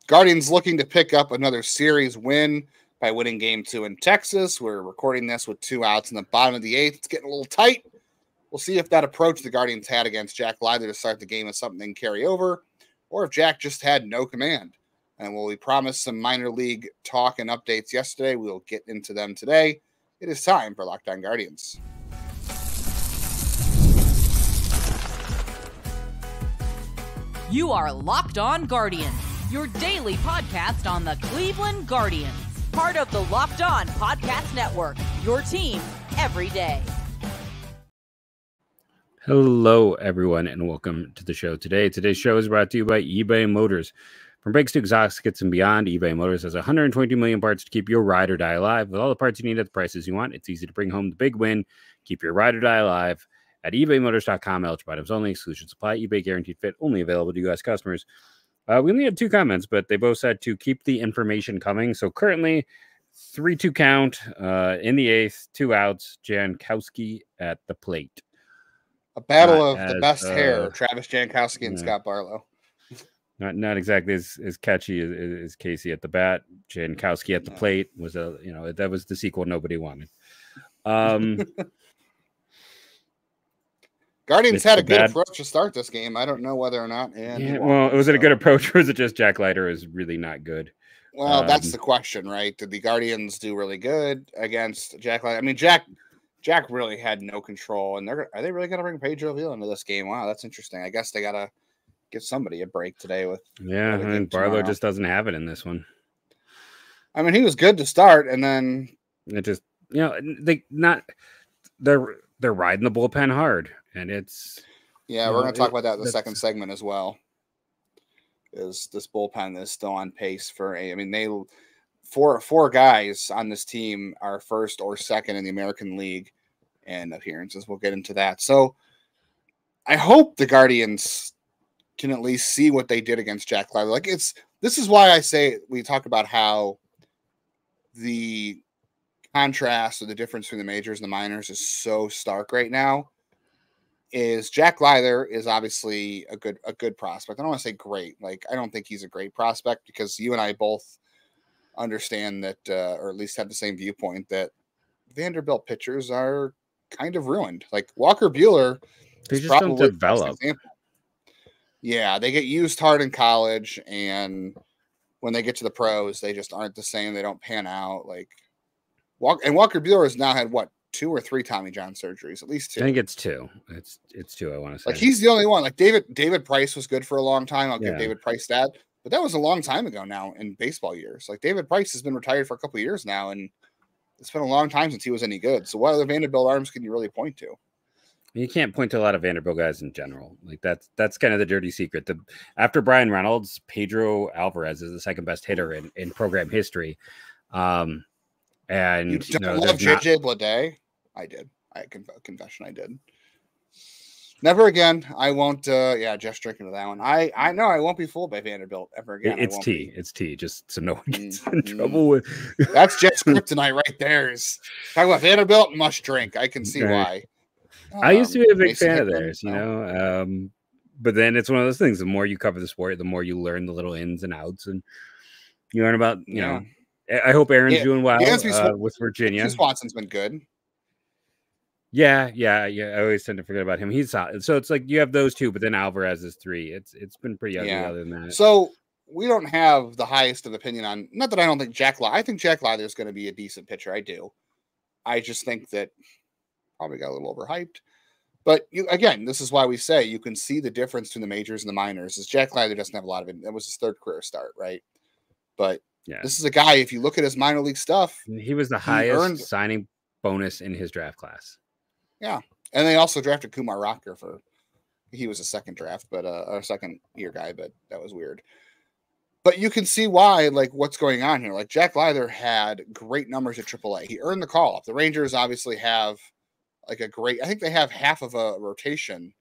Guardians looking to pick up another series win by winning game 2 in Texas. We're recording this with 2 outs in the bottom of the 8th. It's getting a little tight. We'll see if that approach the Guardians had against Jack Leiter to start the game is something they can carry over, or if Jack just had no command. And while we promised some minor league talk and updates yesterday, we'll get into them today. It is time for Locked On Guardians. You are Locked On Guardians, your daily podcast on the Cleveland Guardians. Part of the Locked On Podcast Network, your team every day. Hello, everyone, and welcome to the show today. Today's show is brought to you by eBay Motors. From brakes to exhaust kits and beyond, eBay Motors has 122 million parts to keep your ride or die alive. With all the parts you need at the prices you want, it's easy to bring home the big win. Keep your ride or die alive at ebaymotors.com. Eligible items only. Exclusions apply. eBay guaranteed fit. Only available to U.S. customers. We only had 2 comments, but they both said to keep the information coming. So currently, 3-2 count in the 8th, 2 outs. Jankowski at the plate. A battle of the best hair, Travis Jankowski and Scott Barlow. Not exactly as catchy as Casey at the bat. Jankowski at the plate was that was the sequel nobody wanted. Guardians had a good approach to start this game. I don't know whether or not. Was it a good approach, or was it just Jack Leiter is really not good? Well, that's the question, right? Did the Guardians do really good against Jack Leiter? I mean, Jack really had no control, and are they really going to bring Pedro Avila into this game? Wow, that's interesting. I guess they got to give somebody a break today with. Yeah, I mean, Barlow just doesn't have it in this one. I mean, he was good to start, and then it just they're riding the bullpen hard, and it's we're going to talk about that in the second segment as well. Is this bullpen is still on pace for four guys on this team are first or second in the American League in appearances. We'll get into that. So I hope the Guardians can at least see what they did against Jack Leiter. This is why I say we talk about how the contrast or the difference between the majors and the minors is so stark right now. Is Jack Leiter is obviously a good prospect. I don't want to say great. I don't think he's a great prospect because you and I both understand that, or at least have the same viewpoint that Vanderbilt pitchers are kind of ruined. Like Walker Buehler, they just don't develop. Yeah, they get used hard in college, and when they get to the pros, they just aren't the same. They don't pan out. Walker Buehler has now had 2 or 3 Tommy John surgeries, at least 2. I think it's 2. It's 2. I want to say he's the only one. David Price was good for a long time. I'll give David Price that. But that was a long time ago now in baseball years. David Price has been retired for a couple of years now, and it's been a long time since he was any good. So what other Vanderbilt arms can you really point to? You can't point to a lot of Vanderbilt guys in general. That's kind of the dirty secret. After Brian Reynolds, Pedro Alvarez is the second best hitter in program history. And you don't love JJ Bleday? I did. Confession, I did. Never again. I won't. Just drinking to that one. I know I won't be fooled by Vanderbilt ever again. It's tea. It's tea. Just so no one gets in trouble with. That's Jets kryptonite right there. Is talk about Vanderbilt must drink. I can see why. I used to be a big fan of theirs, but then it's one of those things. The more you cover the sport, the more you learn the little ins and outs, and you learn about I hope Aaron's doing well with Virginia. Swanson's been good. Yeah. I always tend to forget about him. He's solid. So it's you have those 2, but then Alvarez is 3. It's been pretty ugly other than that. So we don't have the highest of opinion on. Not that I don't think Jack Leiter. I think Jack Leiter is going to be a decent pitcher. I do. I just think that probably got a little overhyped. But this is why we say you can see the difference between the majors and the minors. Is Jack Leiter doesn't have a lot of it. That was his 3rd career start, right? But this is a guy. If you look at his minor league stuff, he was the highest signing bonus in his draft class. Yeah, and they also drafted Kumar Rocker he was a second draft, but a second year guy, but that was weird. But you can see why, what's going on here. Jack Leiter had great numbers at AAA. He earned the call up. The Rangers obviously have I think they have half of a rotation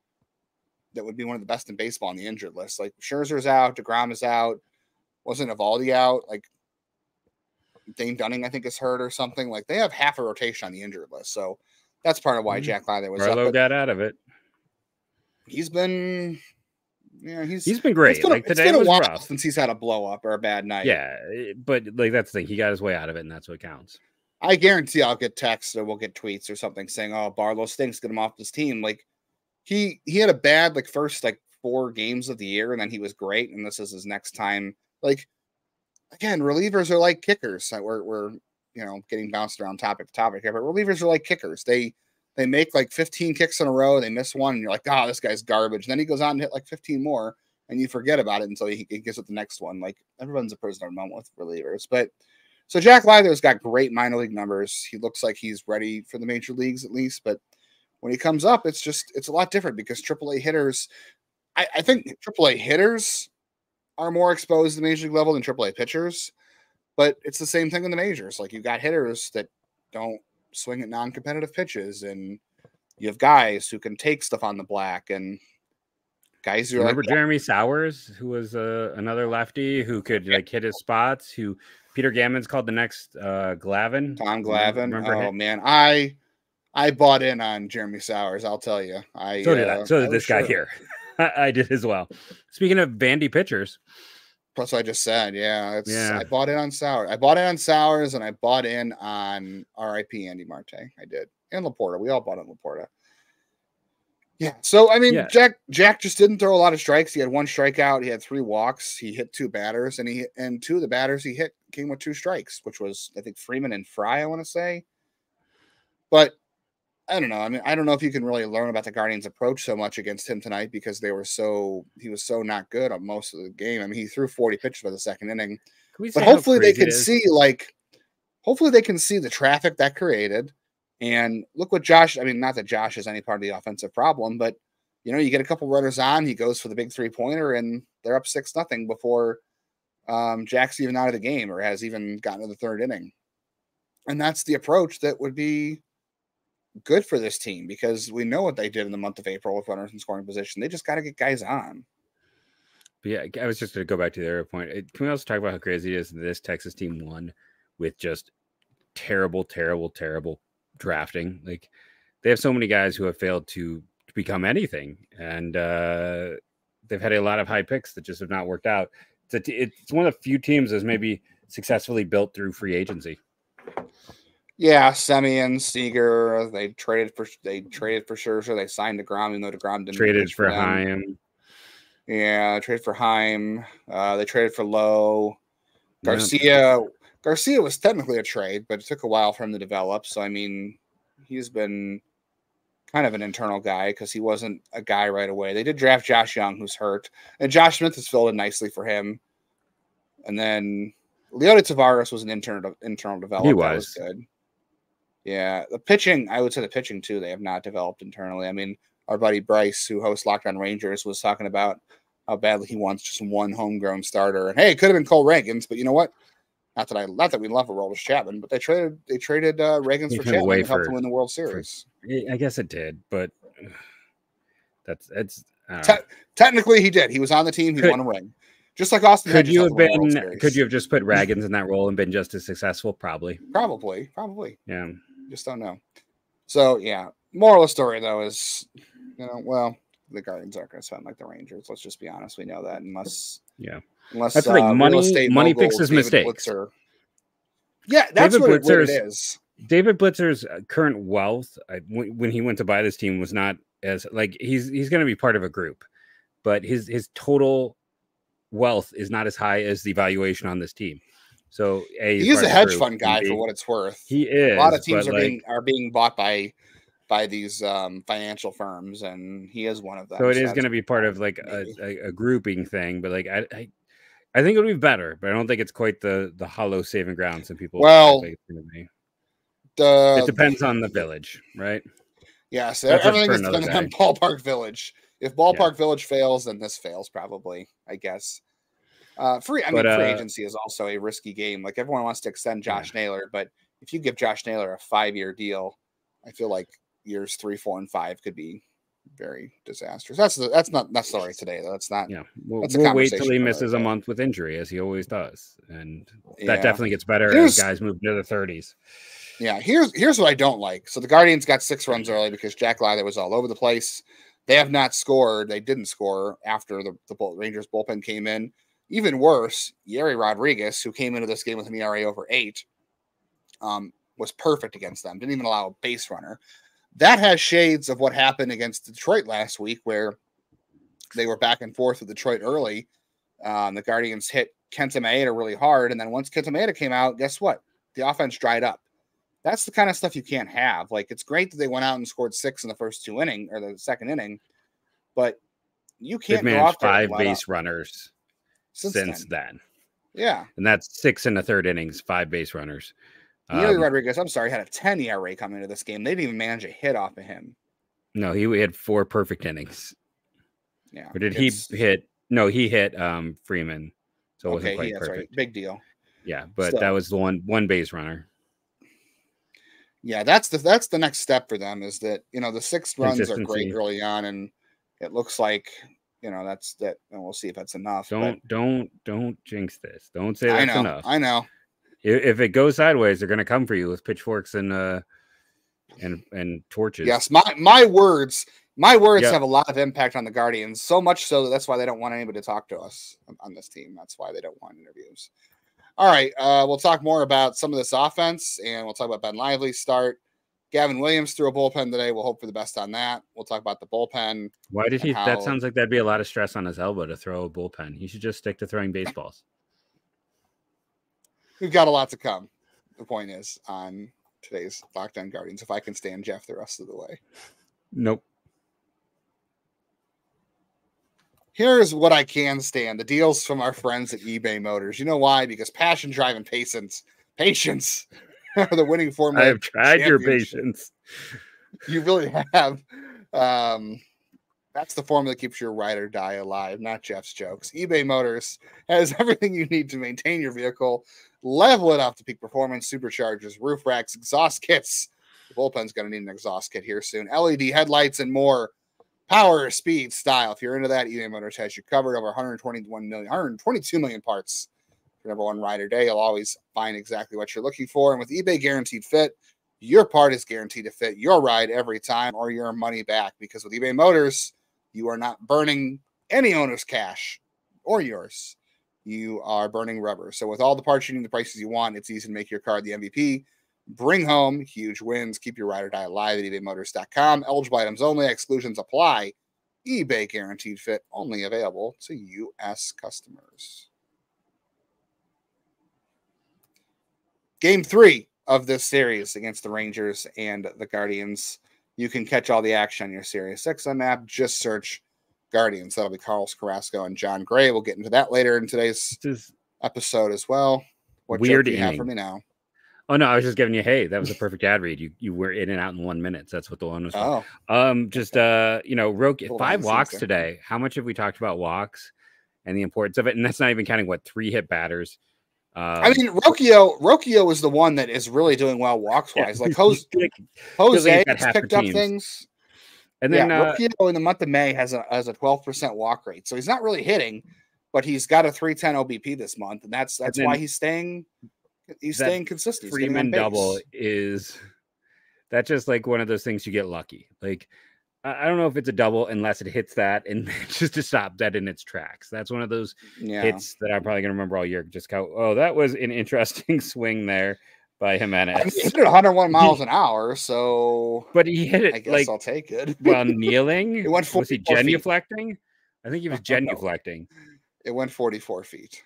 that would be one of the best in baseball on the injured list. Scherzer's out, DeGrom is out, wasn't Eovaldi out? Dane Dunning, I think, is hurt or something. They have half a rotation on the injured list. So that's part of why Jack Leiter was Barlow got out of it. He's been Yeah, he's been great. It's been a while since he's had a blow up or a bad night. Yeah, but like that's the thing. He got his way out of it, and that's what counts. I guarantee I'll get texts or we'll get tweets or something saying, "Oh, Barlow stinks. Get him off this team." Like he had a bad first 4 games of the year, and then he was great. And this is his next time. Like again, relievers are like kickers. We're getting bounced around topic to topic here, but relievers are like kickers. They make 15 kicks in a row. They miss one, and you're like, "Oh, this guy's garbage." And then he goes on to hit 15 more, and you forget about it until he gets at the next one. Like everyone's a prisoner moment with relievers, but. So Jack Leither's got great minor league numbers. He looks like he's ready for the major leagues at least, but when he comes up, it's a lot different because AAA hitters, I think AAA hitters are more exposed to the major league level than AAA pitchers, but it's the same thing in the majors. Like you've got hitters that don't swing at non-competitive pitches, and you have guys who can take stuff on the black, and guys who remember Jeremy Sowers, who was another lefty who could hit his spots, who Peter Gammons called the next Glavine. Tom Glavine. Remember man, I bought in on Jeremy Sowers. I'll tell you. So did this guy here. I did as well. Speaking of Vandy pitchers, that's what I just said. Yeah, I bought in on Sowers. I bought in on Sowers, and I bought in on R.I.P. Andy Marte. I did, and Laporta. We all bought in Laporta. Yeah. So I mean, Jack just didn't throw a lot of strikes. He had 1 strikeout. He had 3 walks. He hit 2 batters, and 2 of the batters he hit came with 2 strikes, which was I think Freeman and Fry. I want to say, but I don't know. I mean, I don't know if you can really learn about the Guardians' approach so much against him tonight because he was so not good on most of the game. I mean, he threw 40 pitches by the second inning, but hopefully they can see hopefully they can see the traffic that created. And look what Josh, I mean, not that Josh is any part of the offensive problem, but, you get a couple runners on, he goes for the big 3-pointer, and they're up 6-0 before Jack's even out of the game or has even gotten to the 3rd inning. And that's the approach that would be good for this team because we know what they did in the month of April with runners in scoring position. They just got to get guys on. But yeah, I was just going to go back to the other point. Can we also talk about how crazy it is that this Texas team won with just terrible drafting? Like they have so many guys who have failed to become anything, and they've had a lot of high picks that just have not worked out. It's one of the few teams that's maybe successfully built through free agency. Yeah, Semien, Seager, they traded for Scherzer. They signed DeGrom, even though DeGrom didn't traded for Heim. Yeah, traded for Heim. They traded for Lowe. Garcia. Yeah. Garcia was technically a trade, but it took a while for him to develop. So, I mean, he's been kind of an internal guy because he wasn't a guy right away. They did draft Josh Young, who's hurt. And Josh Smith has filled in nicely for him. And then Leody Taveras was an internal development. He was. That was good. Yeah. The pitching, I would say the pitching, too, they have not developed internally. I mean, our buddy Bryce, who hosts Locked On Rangers, was talking about how badly he wants just 1 homegrown starter. And, hey, it could have been Cole Reagans, but you know what? Not that we love Aroldis Chapman, but they traded Reagans for Chapman and helped them win the World Series. I guess it did, but it's technically he did. He was on the team. He won a ring, just like Austin. Could you have just put Reagans in that role and been just as successful? Probably. Yeah, just don't know. So yeah, moral of the story though is, the Guardians aren't going to spend like the Rangers. Let's just be honest. We know that unless that's the thing. Money fixes mistakes. Yeah, that's what it is. David Blitzer's current wealth, when he went to buy this team, was not as he's going to be part of a group, but his total wealth is not as high as the valuation on this team. So he's a hedge fund guy for what it's worth. He is. A lot of teams are being bought by these financial firms, and he is one of them. So it is going to be part of a grouping thing, but I think it would be better, but I don't think it's quite the hollow saving ground some people think it's going to be. It depends on the village, right? Yeah, so everything is depending on Ballpark Village. If Ballpark Village fails, then this fails probably, I guess. Free agency is also a risky game. Like everyone wants to extend Josh Naylor, but if you give Josh Naylor a 5-year deal, I feel like years 3, 4, and 5 could be very disastrous. That's not the story today, though. That's not. Yeah, we'll wait till he misses a month with injury, as he always does, and that definitely gets better as guys move into their 30s. Yeah, here's what I don't like. So the Guardians got 6 runs early because Jack Leither was all over the place. They have not scored. They didn't score after the Rangers bullpen came in. Even worse, Yeri Rodriguez, who came into this game with an ERA over 8, was perfect against them. Didn't even allow a base runner. That has shades of what happened against Detroit last week, where they were back and forth with Detroit early. The Guardians hit Kenta Maeda really hard, and then once Kenta Maeda came out, guess what? The offense dried up. That's the kind of stuff you can't have. Like, it's great that they went out and scored 6 in the first 2 innings, or the second inning, but you can't go off 5 base runners since then. Yeah. And that's 6 in the third innings, 5 base runners. Yuri Rodriguez, I'm sorry, had a 10 ERA coming into this game. They didn't even manage a hit off of him. No, he had 4 perfect innings. Yeah. Or did he hit? No, he hit Freeman. So it wasn't quite that's perfect. Right. Big deal. Yeah, but that was the one base runner. Yeah, that's the next step for them, is that, the 6 runs are great early on, and it looks like, that's that, and we'll see if that's enough. Don't jinx this. Don't say that's enough. I know. If it goes sideways, they're gonna come for you with pitchforks and torches. Yes, my words have a lot of impact on the Guardians, so much so that's why they don't want anybody to talk to us on this team. That's why they don't want interviews. All right, we'll talk more about some of this offense, and we'll talk about Ben Lively's start. Gavin Williams threw a bullpen today. We'll hope for the best on that. We'll talk about the bullpen. Why did he? That sounds like that'd be a lot of stress on his elbow to throw a bullpen. He should just stick to throwing baseballs. We've got a lot to come. The point is, on today's Locked On Guardians, if I can stand Jeff the rest of the way. Nope. Here's what I can stand. The deals from our friends at eBay Motors. You know why? Because passion, drive, and patience are the winning formula. I have tried your patience. You really have. That's the formula that keeps your ride or die alive, not Jeff's jokes. eBay Motors has everything you need to maintain your vehicle, level it up to peak performance, superchargers, roof racks, exhaust kits. The bullpen's going to need an exhaust kit here soon. LED headlights and more. Power, speed, style. If you're into that, eBay Motors has you covered. Over 122 million parts for number one ride or day. You'll always find exactly what you're looking for. And with eBay Guaranteed Fit, your part is guaranteed to fit your ride every time or your money back. Because with eBay Motors, you are not burning any owner's cash or yours. You are burning rubber. So with all the parts you need, the prices you want, it's easy to make your car the MVP. Bring home huge wins. Keep your ride or die alive at ebaymotors.com. Eligible items only. Exclusions apply. eBay Guaranteed Fit only available to U.S. customers. Game 3 of this series against the Rangers and the Guardians. You can catch all the action on your Sirius XM app. Just search Guardians. That'll be Carlos Carrasco and John Gray. We'll get into that later in today's episode as well. What weird joke do you have for me now? Oh, no, I was just giving you, hey, that was a perfect ad read. You were in and out in 1 minute. So that's what the one was for. Roki, 5 walks today. How much have we talked about walks and the importance of it? And that's not even counting 3 hit batters. Rocchio is the one that is really doing well walks-wise. Yeah, like Jose has picked up things. And then Rocchio in the month of May has a 12% walk rate. So he's not really hitting, but he's got a 310 OBP this month. And that's why he's staying consistent. Freeman double is that's just like one of those things you get lucky. Like, I don't know if it's a double unless it hits that and just to stop that in its tracks. That's one of those hits that I'm probably going to remember all year. Just go, oh, that was an interesting swing there by Jimenez. I mean, he hit it 101 miles an hour, so but he hit it. I guess I'll take it. While kneeling, it went was he genuflecting? I think he was genuflecting. It went 44 feet.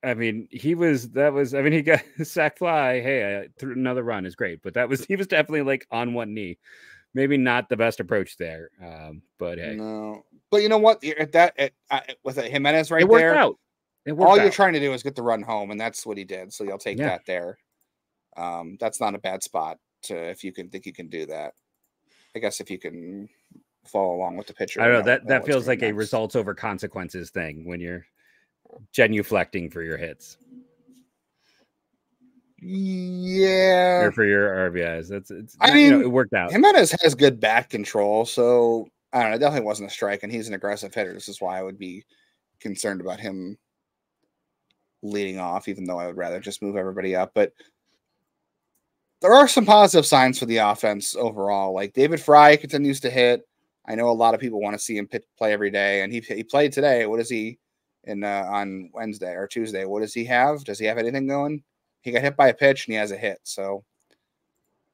I mean, he got a sack fly. Hey, threw another run is great, but he was definitely like on one knee. Maybe not the best approach there, but hey. No, but you know what? With a Jimenez right it worked there, out. You're trying to do is get the run home, and that's what he did. So you'll take that there. That's not a bad spot if you think you can do that. I guess if you can follow along with the pitcher. I don't know that feels like a results over consequences thing when you're genuflecting for your hits. Yeah, or for your RBIs. It worked out. Jimenez has good bat control, so I don't know. It definitely wasn't a strike, and he's an aggressive hitter. This is why I would be concerned about him leading off, even though I would rather just move everybody up. But there are some positive signs for the offense overall. Like David Fry continues to hit. I know a lot of people want to see him play every day, and he played today. What is he in on Wednesday or Tuesday? What does he have? Does he have anything going? He got hit by a pitch and he has a hit. So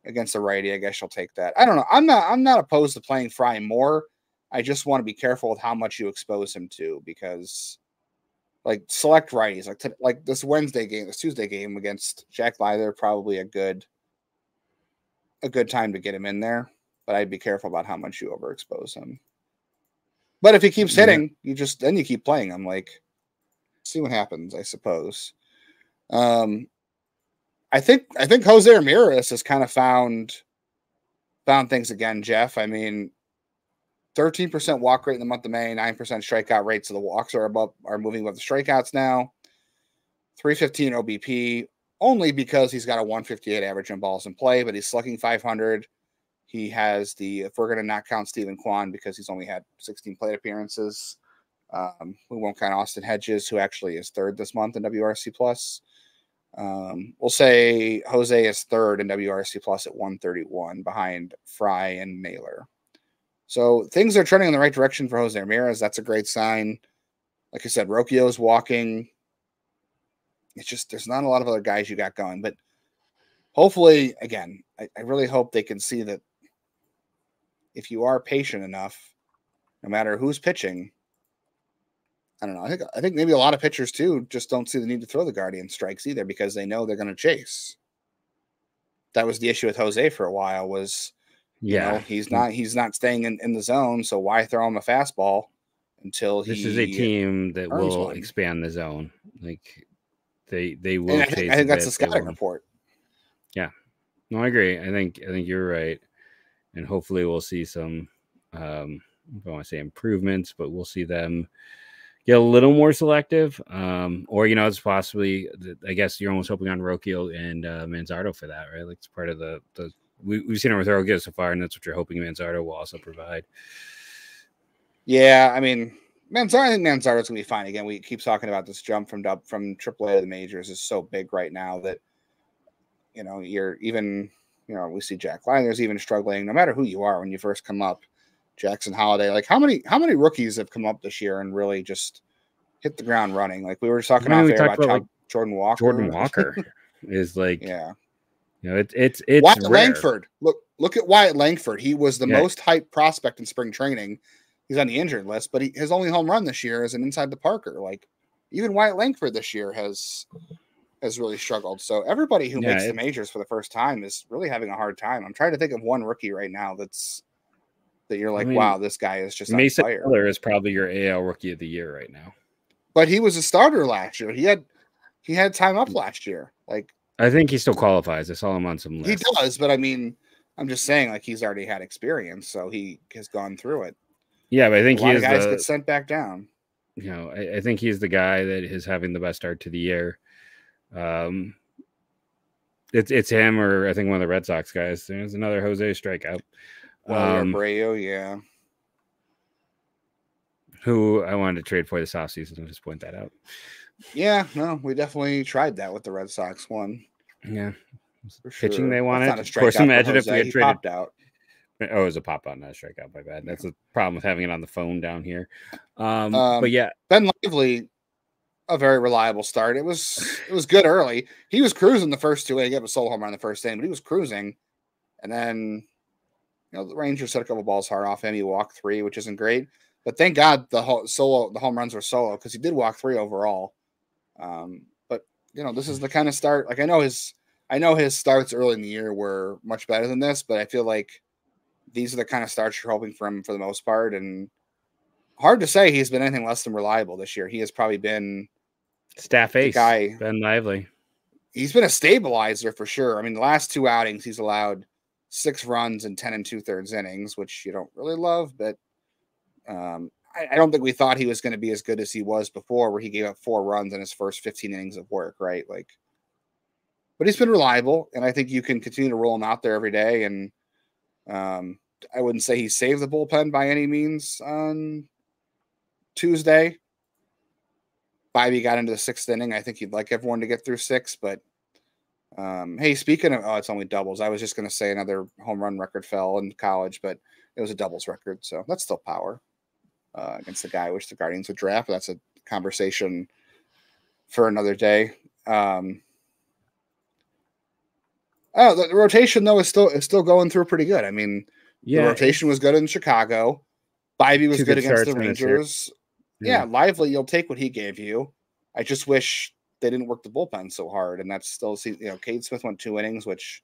against the righty, I guess you'll take that. I don't know. I'm not opposed to playing Fry more. I just want to be careful with how much you expose him to, because like select righties, like this Tuesday game against Jack Leiter, probably a good time to get him in there. But I'd be careful about how much you overexpose him. But if he keeps hitting, you keep playing him. Like, see what happens, I suppose. I think Jose Ramirez has kind of found things again, Jeff. I mean, 13% walk rate in the month of May, 9% strikeout rate. So the walks are moving above the strikeouts now. 315 OBP, only because he's got a 158 average in balls in play, but he's slugging 500. He has if we're going to not count Stephen Kwan because he's only had 16 plate appearances. We won't count Austin Hedges, who actually is third this month in WRC plus. We'll say Jose is third in WRC plus at 131 behind Fry and Naylor. So things are trending in the right direction for Jose Ramirez. That's a great sign. Like I said, Rocchio's walking. It's just, there's not a lot of other guys you got going, but hopefully, again, I really hope they can see that if you are patient enough, no matter who's pitching, I don't know. I think maybe a lot of pitchers too just don't see the need to throw the Guardian strikes either, because they know they're going to chase. That was the issue with Jose for a while. Was you know, he's not staying in the zone, so why throw him a fastball until this is a team that will expand the zone. Like they will. I think that's the scouting report. Yeah, no, I agree. I think you're right, and hopefully we'll see some. I don't want to say improvements, but we'll see them get a little more selective. Or it's possibly, I guess you're almost hoping on Rocchio and Manzardo for that, right? Like it's part of the we've seen it with Rocchio so far, and that's what you're hoping Manzardo will also provide. Yeah, I mean, I think Manzardo's gonna be fine. Again, we keep talking about this jump from AAA to the majors is so big right now that you're even we see Jack Leiter's even struggling. No matter who you are when you first come up, Jackson Holiday, like how many rookies have come up this year and really just hit the ground running? Like we were talking about like Jordan Walker. Jordan Walker is like, yeah. It's Wyatt rare. Langford. Look at Wyatt Langford. He was the most hyped prospect in spring training. He's on the injured list, but his only home run this year is an inside the Parker. Like even Wyatt Langford this year has really struggled. So everybody who makes the majors for the first time is really having a hard time. I'm trying to think of one rookie right now that you're like, wow, this guy is just Mason on fire. Miller is probably your AL Rookie of the Year right now. But he was a starter last year. He had time up last year. Like I think he still qualifies. I saw him on some lists. He does, but I mean, I'm just saying, like he's already had experience, so he has gone through it. Yeah, but I think guys get sent back down. I think he's the guy that is having the best start to the year. It's him, or I think one of the Red Sox guys. There's another Jose strikeout. Abreu, yeah. Who I wanted to trade for this offseason. I'll just point that out. Yeah, no, we definitely tried that with the Red Sox one. Yeah. For pitching sure. they wanted. Of course, imagine if we had traded. Popped out. Oh, it was a pop out, not a strikeout. My bad. That's the problem with having it on the phone down here. But yeah, Ben Lively, a very reliable start. It was good early. He was cruising the first two. He gave a solo home run the first inning, but he was cruising, and then the Rangers set a couple balls hard off him. He walked 3, which isn't great, but thank God the home runs were solo because he did walk 3 overall. But this is the kind of start. Like I know his starts early in the year were much better than this, but I feel like these are the kind of starts you're hoping for him for the most part. And hard to say he's been anything less than reliable this year. He has probably been staff ace guy. Ben Lively. He's been a stabilizer for sure. I mean, the last 2 outings he's allowed 6 runs in 10 2/3 innings, which you don't really love, but I don't think we thought he was going to be as good as he was before, where he gave up 4 runs in his first 15 innings of work, right? Like, but he's been reliable, and I think you can continue to roll him out there every day. And I wouldn't say he saved the bullpen by any means on Tuesday. Bibee got into the 6th inning. I think he'd like everyone to get through 6, but hey, speaking of, it's only doubles. I was just going to say another home run record fell in college, but it was a doubles record. So that's still power against the guy which the Guardians would draft. But that's a conversation for another day. The rotation though is still going through pretty good. I mean, the rotation was good in Chicago. Bybee was good against the Rangers. Yeah, Lively, you'll take what he gave you. I just wish they didn't work the bullpen so hard, and that's still, Cade Smith went 2 innings, which,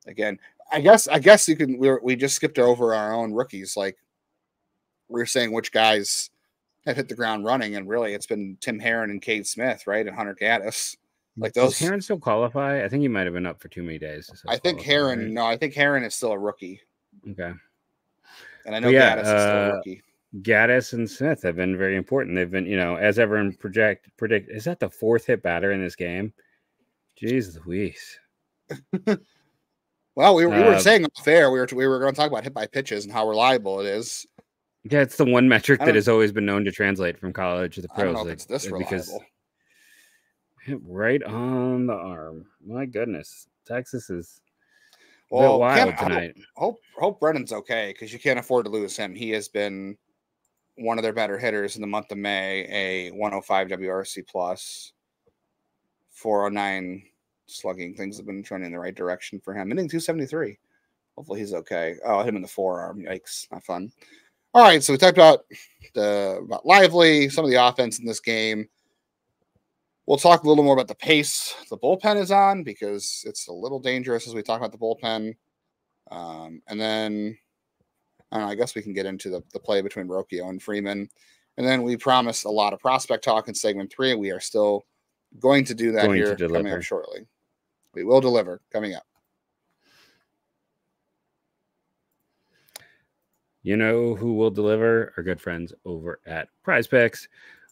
again, I guess you can. We just skipped over our own rookies. Like, we're saying which guys have hit the ground running, and really, it's been Tim Herrin and Cade Smith, right, and Hunter Gaddis. Like those. Does Herrin still qualify? I think he might have been up for too many days. I think Herrin. Right? No, I think Herrin is still a rookie. Okay. And I know Gaddis is still a rookie. Gaddis and Smith have been very important. They've been, as everyone predict. Is that the 4th hit batter in this game? Jeez Louise. Well, we were saying off air, we were going to talk about hit by pitches and how reliable it is. Yeah, it's the one metric that has always been known to translate from college to the pros. I don't know if it's this reliable. Hit right on the arm. My goodness, Texas is a bit wild tonight. Hope Brennan's okay, because you can't afford to lose him. He has been one of their better hitters in the month of May, a 105 WRC plus, 409 slugging. Things have been trending in the right direction for him. Hitting 273. Hopefully he's okay. Oh, I hit him in the forearm. Yikes, not fun. All right, so we talked about Lively, some of the offense in this game. We'll talk a little more about the pace the bullpen is on, because it's a little dangerous as we talk about the bullpen. And then I guess we can get into the play between Rocchio and Freeman. And then we promised a lot of prospect talk in segment 3. We are still going to do that coming up shortly. We will deliver coming up. You know who will deliver? Our good friends over at Prize Picks.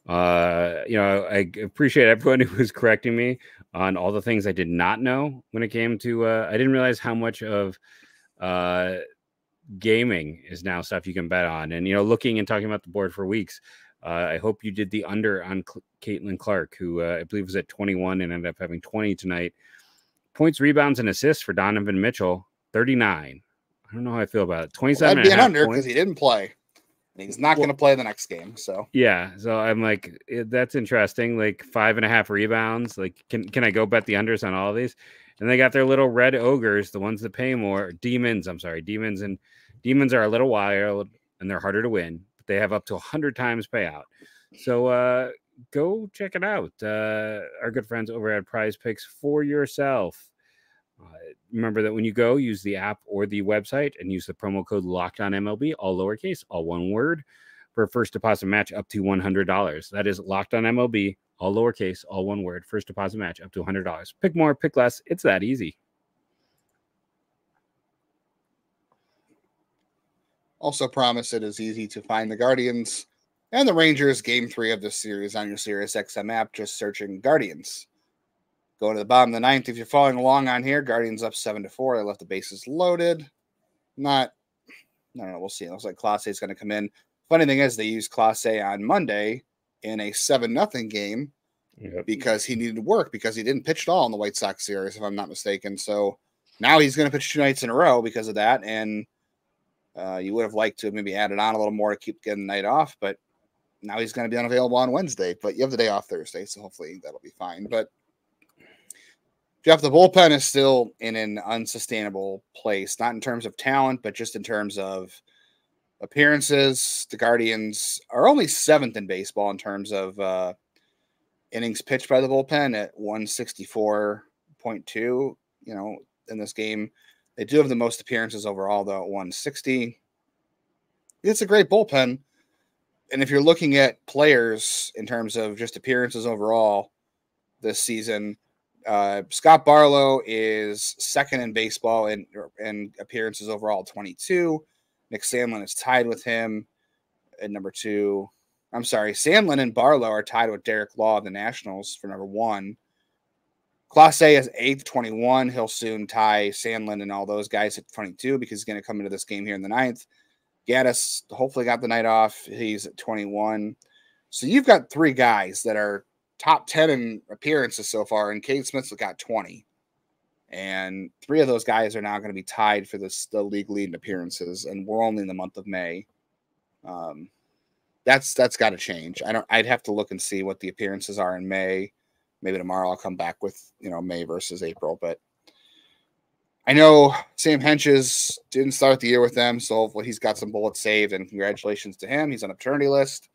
I appreciate everyone who was correcting me on all the things I did not know when it came to, I didn't realize how much of gaming is now stuff you can bet on. And, looking and talking about the board for weeks, I hope you did the under on Caitlin Clark, who I believe was at 21 and ended up having 20 tonight. Points, rebounds, and assists for Donovan Mitchell, 39. I don't know how I feel about it. 27 that'd be an under because he didn't play. He's not going to play the next game. So yeah. So I'm like, that's interesting. Like 5.5 rebounds. Like, can I go bet the unders on all of these? And they got their little red ogres, the ones that pay more. Demons are a little wild and they're harder to win, but they have up to 100 times payout. So go check it out. Our good friends over at Prize Picks for yourself. Remember that when you go, use the app or the website and use the promo code LOCKEDONMLB, all lowercase, all one word, for a first deposit match up to $100. That is LOCKEDONMLB, all lowercase, all one word, first deposit match up to $100. Pick more, pick less. It's that easy. Also promise it is easy to find the Guardians and the Rangers game 3 of this series on your SiriusXM app, just searching Guardians. Go to the bottom of the 9th. If you're following along on here, Guardians up 7-4. They left the bases loaded. I don't know. We'll see. It looks like Clase is going to come in. Funny thing is, they used Clase on Monday in a 7-0 game because he needed to work because he didn't pitch at all in the White Sox series, if I'm not mistaken. So now he's going to pitch 2 nights in a row because of that. And you would have liked to have maybe added on a little more to keep getting the night off, but now he's going to be unavailable on Wednesday. But you have the day off Thursday, so hopefully that'll be fine. But Jeff, the bullpen is still in an unsustainable place, not in terms of talent, but just in terms of appearances. The Guardians are only 7th in baseball in terms of innings pitched by the bullpen at 164.2. In this game, they do have the most appearances overall, though, at 160. It's a great bullpen. And if you're looking at players in terms of just appearances overall this season, Scott Barlow is 2nd in baseball in appearances overall, 22. Nick Sandlin is tied with him at number 2. I'm sorry, Sandlin and Barlow are tied with Derek Law of the Nationals for number 1. Clase is 8th, 21. He'll soon tie Sandlin and all those guys at 22 because he's going to come into this game here in the 9th. Gaddis hopefully got the night off. He's at 21. So you've got 3 guys that are top 10 in appearances so far, and Cade Smith's got 20. And 3 of those guys are now going to be tied for the league lead in appearances, and we're only in the month of May. That's got to change. I'd have to look and see what the appearances are in May. Maybe tomorrow I'll come back with, May versus April, but I know Sam Henches didn't start the year with them, so hopefully he's got some bullets saved, and congratulations to him. He's on a paternity list,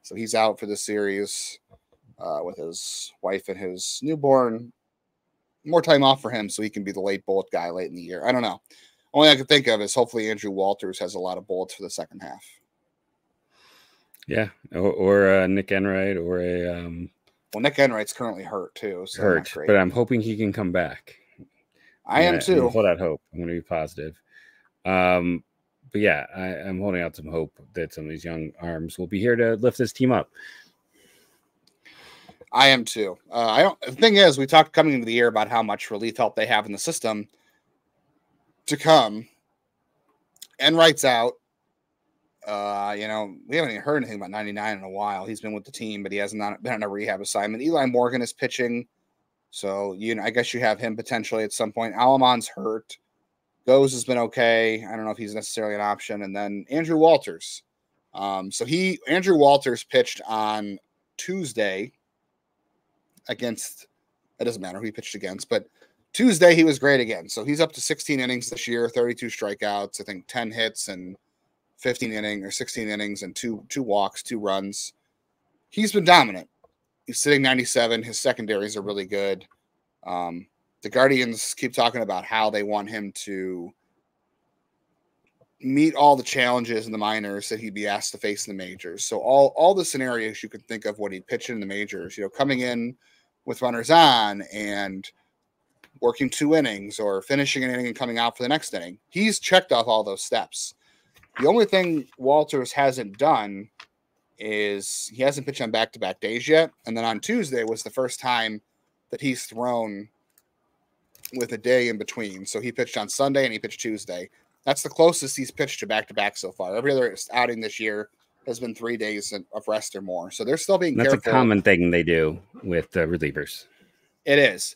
so he's out for the series with his wife and his newborn. More time off for him so he can be the late bullet guy late in the year. I don't know. Only I can think of is hopefully Andrew Walters has a lot of bullets for the second half. Yeah, or Nick Enright, or a well, Nick Enright's currently hurt too. So hurt, but I'm hoping he can come back. I am too. Hold out hope. I'm going to be positive. But yeah, I'm holding out some hope that some of these young arms will be here to lift this team up. I am too. The thing is, we talked coming into the year about how much relief help they have in the system to come. Enright's out. We haven't even heard anything about 99 in a while. He's been with the team, but he hasn't been on a rehab assignment. Eli Morgan is pitching. So, I guess you have him potentially at some point. Alamon's hurt. Goes has been okay. I don't know if he's necessarily an option. And then Andrew Walters. Andrew Walters pitched on Tuesday against, it doesn't matter who he pitched against, but Tuesday he was great again. So he's up to 16 innings this year, 32 strikeouts, I think 10 hits and 16 innings and two walks, 2 runs. He's been dominant. He's sitting 97. His secondaries are really good. The Guardians keep talking about how they want him to meet all the challenges in the minors that he'd be asked to face in the majors. So all the scenarios you could think of when he'd pitch in the majors, coming in with runners on and working 2 innings or finishing an inning and coming out for the next inning. He's checked off all those steps. The only thing Walters hasn't done is he hasn't pitched on back-to-back days yet. And then on Tuesday was the first time that he's thrown with a day in between. So he pitched on Sunday and he pitched Tuesday. That's the closest he's pitched to back-to-back so far. Every other outing this year has been 3 days of rest or more. So they're still being careful. That's a common thing they do with relievers. It is.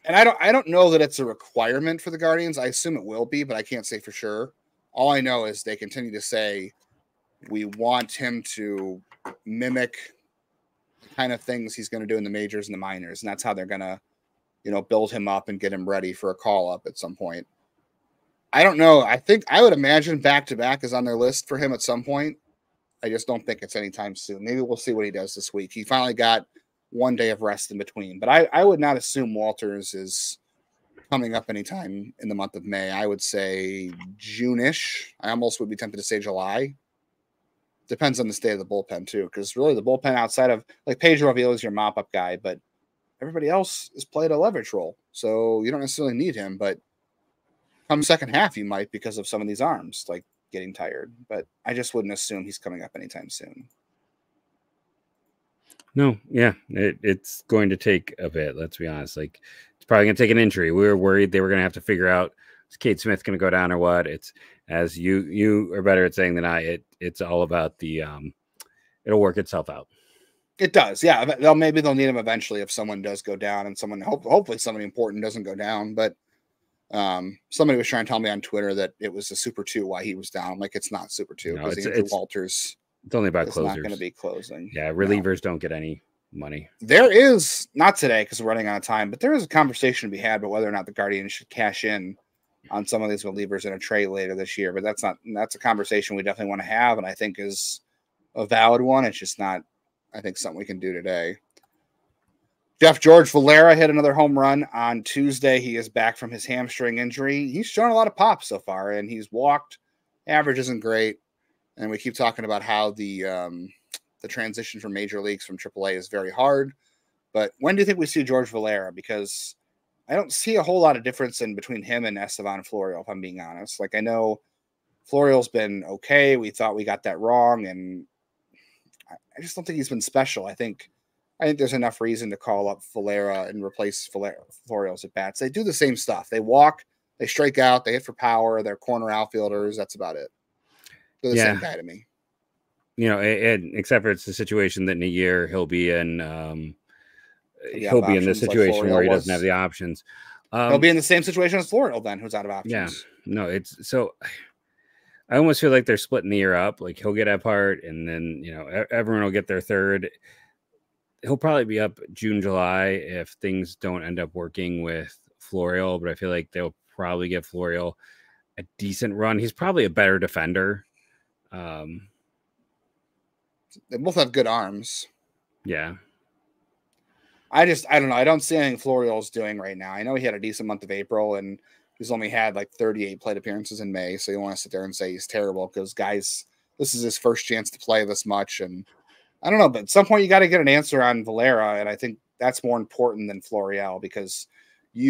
And I don't know that it's a requirement for the Guardians. I assume it will be, but I can't say for sure. All I know is they continue to say, we want him to mimic the kind of things he's going to do in the majors and the minors. And that's how they're going to, build him up and get him ready for a call up at some point. I don't know. I would imagine back-to-back is on their list for him at some point. I just don't think it's anytime soon. Maybe we'll see what he does this week. He finally got 1 day of rest in between, but I would not assume Walters is coming up anytime in the month of May. I would say June-ish. I almost would be tempted to say July. Depends on the state of the bullpen too, because really the bullpen outside of like Pedro Avila is your mop-up guy, but everybody else is played a leverage role, so you don't necessarily need him. But come second half, you might because of some of these arms like getting tired. But I just wouldn't assume he's coming up anytime soon. No, yeah, it's going to take a bit. Let's be honest. Like it's probably going to take an injury. We were worried they were going to have to figure out is Cade Smith going to go down or what. It's as you are better at saying than I. It's all about the it'll work itself out. It does, yeah. Maybe they'll need him eventually if someone does go down and hopefully somebody important doesn't go down. But somebody was trying to tell me on Twitter that it was a Super 2 why he was down. Like it's not Super 2 because Andrew Walters. It's only about closers. Not going to be closing. Yeah, relievers don't get any money. There is not today because we're running out of time, but there is a conversation to be had about whether or not the Guardians should cash in on some of these relievers in a trade later this year. But that's a conversation we definitely want to have, and I think is a valid one. It's just not, I think, something we can do today. Jeff George Valera hit another home run on Tuesday. He is back from his hamstring injury. He's shown a lot of pop so far, and he's walked. Average isn't great. And we keep talking about how the transition from major leagues from AAA is very hard. But when do you think we see George Valera? Because I don't see a whole lot of difference in between him and Estevan Florial, if I'm being honest. Like I know Florial's been okay. We thought we got that wrong, and I just don't think he's been special. I think there's enough reason to call up Valera and replace Florial's at bats. They do the same stuff. They walk, they strike out, they hit for power. They're corner outfielders. That's about it. They're the same guy to me. Except for it's the situation that in a year he'll be in. He'll be in this situation where he doesn't have the options. He'll be in the same situation as Florial then, who's out of options. Yeah, no, it's so. I almost feel like they're splitting the year up. Like he'll get Ephardt, and then everyone will get their third. He'll probably be up June, July if things don't end up working with Florial. But I feel like they'll probably give Florial a decent run. He's probably a better defender. They both have good arms. Yeah. I don't know. I don't see anything Florial's doing right now. I know he had a decent month of April, and he's only had like 38 plate appearances in May. So you want to sit there and say he's terrible because, guys, this is his first chance to play this much. And I don't know, but at some point you got to get an answer on Valera. And I think that's more important than Florial because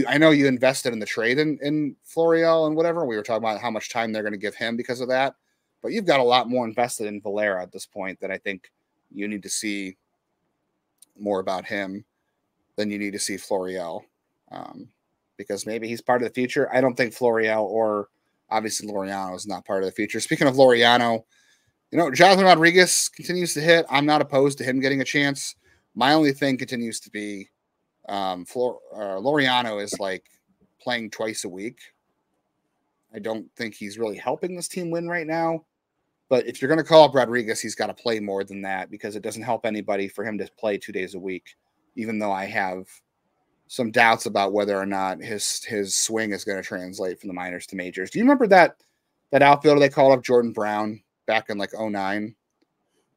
I know you invested in the trade in Florial and whatever. We were talking about how much time they're going to give him because of that. But you've got a lot more invested in Valera at this point that I think you need to see more about him than you need to see Florial. Because maybe he's part of the future. I don't think Florial or obviously Laureano is not part of the future. Speaking of Laureano, Jonathan Rodriguez continues to hit. I'm not opposed to him getting a chance. My only thing continues to be Laureano is like playing twice a week. I don't think he's really helping this team win right now. But if you're going to call up Rodriguez, he's got to play more than that because it doesn't help anybody for him to play 2 days a week, even though I have some doubts about whether or not his swing is going to translate from the minors to majors. Do you remember that outfielder they called up, Jordan Brown, back in like 2009?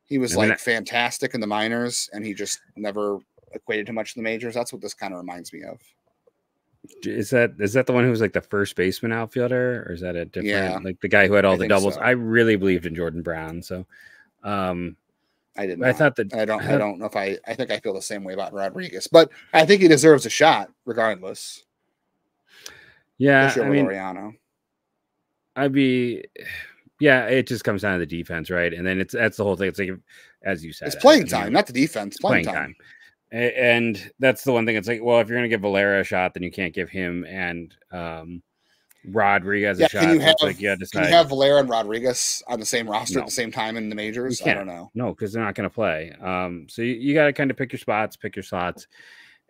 He was fantastic in the minors, and he just never equated to much in the majors. That's what this kind of reminds me of. Is that the one who was like the first baseman outfielder, or is that a different like the guy who had all the doubles? So. I really believed in Jordan Brown, so I didn't. I thought that I don't know if I think I feel the same way about Rodriguez, but I think he deserves a shot regardless. Yeah, sure, Laureano. It just comes down to the defense, right? And then that's the whole thing. It's like, as you said, it's playing time, not the defense. Playing time. And that's the one thing. It's like, well, if you're going to give Valera a shot, then you can't give him and Rodriguez a shot. Can you have Valera and Rodriguez on the same roster at the same time in the majors? I don't know. No, because they're not going to play. So you got to kind of pick your slots.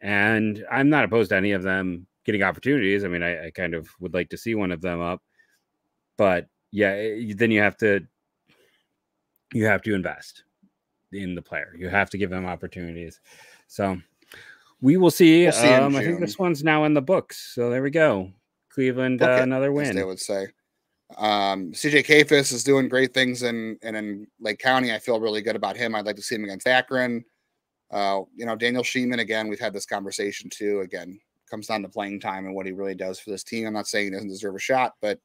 And I'm not opposed to any of them getting opportunities. I mean, I kind of would like to see one of them up. But then you have to invest in the player. You have to give them opportunities. So we will see. I think this one's now in the books. So there we go. Cleveland, another win. They would say. CJ Kayfus is doing great things in Lake County. I feel really good about him. I'd like to see him against Akron. Daniel Sheeman, again, we've had this conversation too. Again, comes down to playing time and what he really does for this team. I'm not saying he doesn't deserve a shot, but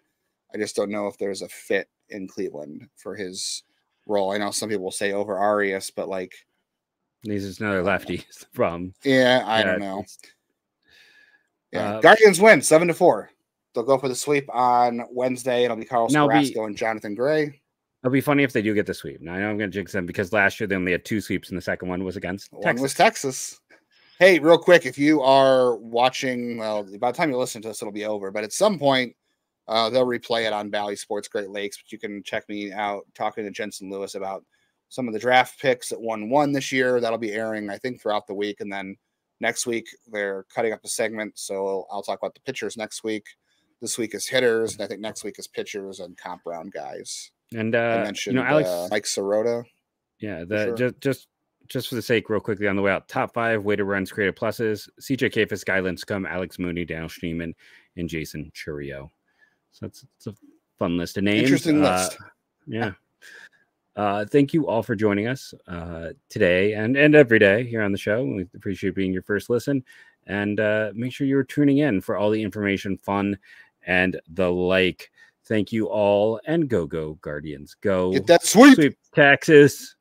I just don't know if there's a fit in Cleveland for his role. I know some people will say over Arias, but like, he's just another lefty. Is the problem. Yeah, I don't know. Yeah, Guardians win 7-4. They'll go for the sweep on Wednesday. It'll be Carlos Carrasco and Jonathan Gray. It'll be funny if they do get the sweep. Now I know I'm going to jinx them because last year they only had 2 sweeps, and the second one was against Texas. One was Texas. Hey, real quick, if you are watching, well, by the time you listen to this, it'll be over. But at some point, they'll replay it on Valley Sports Great Lakes. But you can check me out talking to Jensen Lewis about some of the draft picks that won this year. That'll be airing, I think, throughout the week. And then next week, they're cutting up a segment. So I'll talk about the pitchers next week. This week is hitters. And I think next week is pitchers and comp round guys. And I mentioned Alex, Mike Sirota. Yeah, just for the sake, real quickly on the way out, top 5 weighted runs created pluses: CJ Kayfus, Guy Lincecum, Alex Mooney, Daniel Schneemann, and Jason Churio. So it's a fun list of names. Interesting list. Yeah. Thank you all for joining us today and every day here on the show. We appreciate being your first listen, and make sure you're tuning in for all the information, fun, and the like. Thank you all, and go Guardians. Go get that sweep Texas.